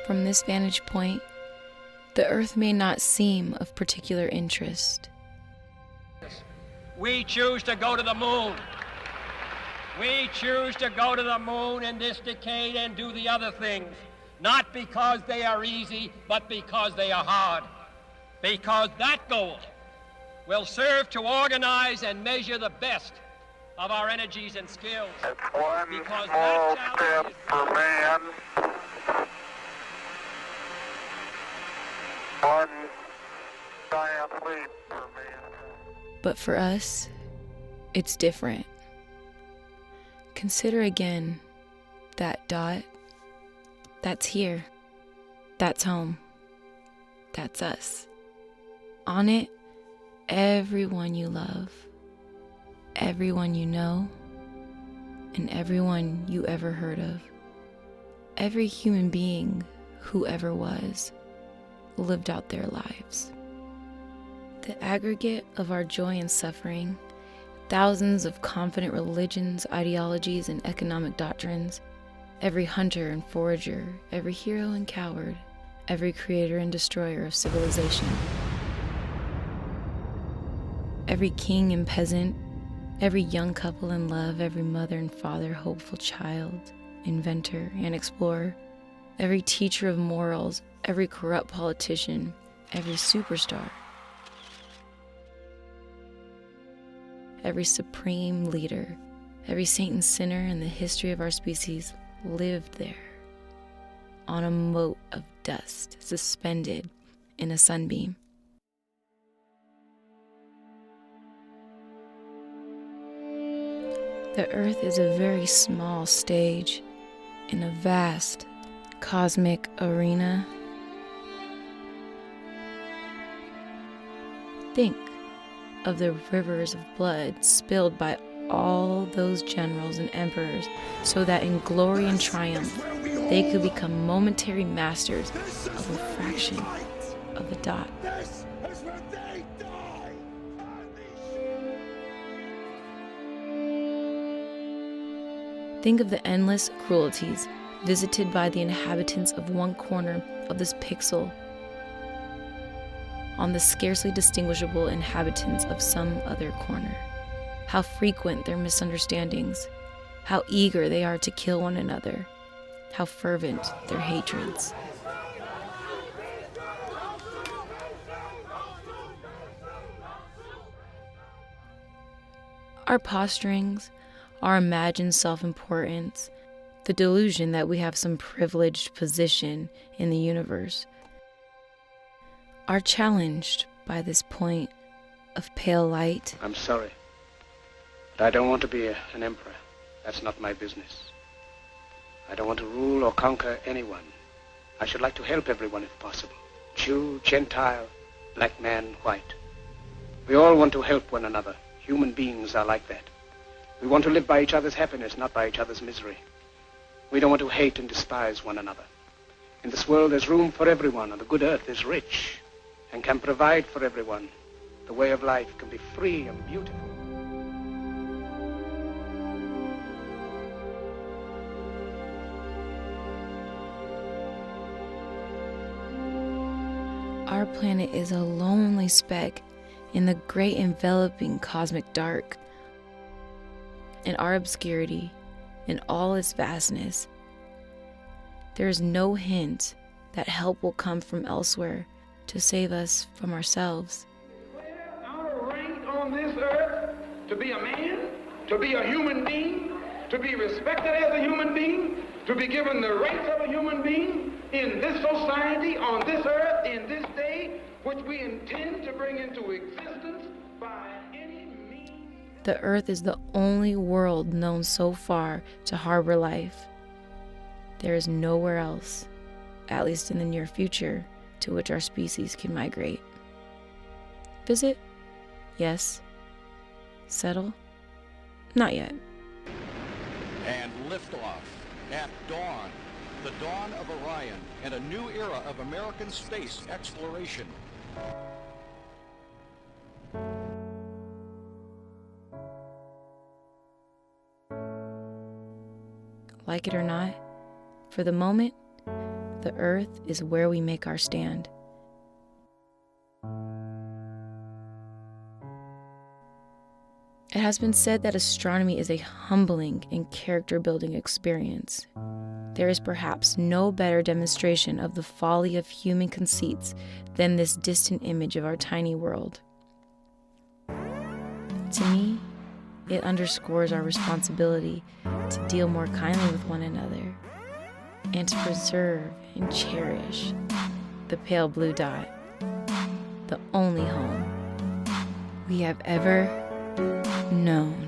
From this vantage point, the Earth may not seem of particular interest. We choose to go to the moon. We choose to go to the moon in this decade and do the other things, not because they are easy, but because they are hard. Because that goal will serve to organize and measure the best of our energies and skills. One small step for man, one giant leap for man. But for us, it's different. Consider again that dot. That's here. That's home. That's us. On it, everyone you love, everyone you know, and everyone you ever heard of. Every human being who ever was lived out their lives. The aggregate of our joy and suffering, thousands of confident religions, ideologies, and economic doctrines, every hunter and forager, every hero and coward, every creator and destroyer of civilization, every king and peasant, every young couple in love, every mother and father, hopeful child, inventor and explorer, every teacher of morals, every corrupt politician, every superstar, every supreme leader, every saint and sinner in the history of our species lived there, on a mote of dust suspended in a sunbeam. The Earth is a very small stage in a vast cosmic arena. Think of the rivers of blood spilled by all those generals and emperors so that in glory and triumph they could become momentary masters of a fraction of a dot. Think of the endless cruelties visited by the inhabitants of one corner of this pixel on the scarcely distinguishable inhabitants of some other corner. How frequent their misunderstandings, how eager they are to kill one another, how fervent their hatreds. Our posturings, our imagined self-importance, the delusion that we have some privileged position in the universe, are challenged by this point of pale light. I'm sorry, but I don't want to be an emperor. That's not my business. I don't want to rule or conquer anyone. I should like to help everyone if possible. Jew, Gentile, black man, white. We all want to help one another. Human beings are like that. We want to live by each other's happiness, not by each other's misery. We don't want to hate and despise one another. In this world, there's room for everyone, and the good earth is rich and can provide for everyone. The way of life can be free and beautiful. Our planet is a lonely speck in the great enveloping cosmic dark. In our obscurity, in all its vastness, there is no hint that help will come from elsewhere to save us from ourselves. Our rank on this earth, to be a man, to be a human being, to be respected as a human being, to be given the rights of a human being in this society, on this earth, in this day, which we intend to bring into existence by any means. The earth is the only world known so far to harbor life. There is nowhere else, at least in the near future, to which our species can migrate. Visit? Yes. Settle? Not yet. And liftoff at dawn, the dawn of Orion and a new era of American space exploration. Like it or not, for the moment, The earth is where we make our stand. It has been said that astronomy is a humbling and character-building experience. There is perhaps no better demonstration of the folly of human conceits than this distant image of our tiny world. To me, it underscores our responsibility to deal more kindly with one another and to preserve and cherish the pale blue dot, the only home we have ever known.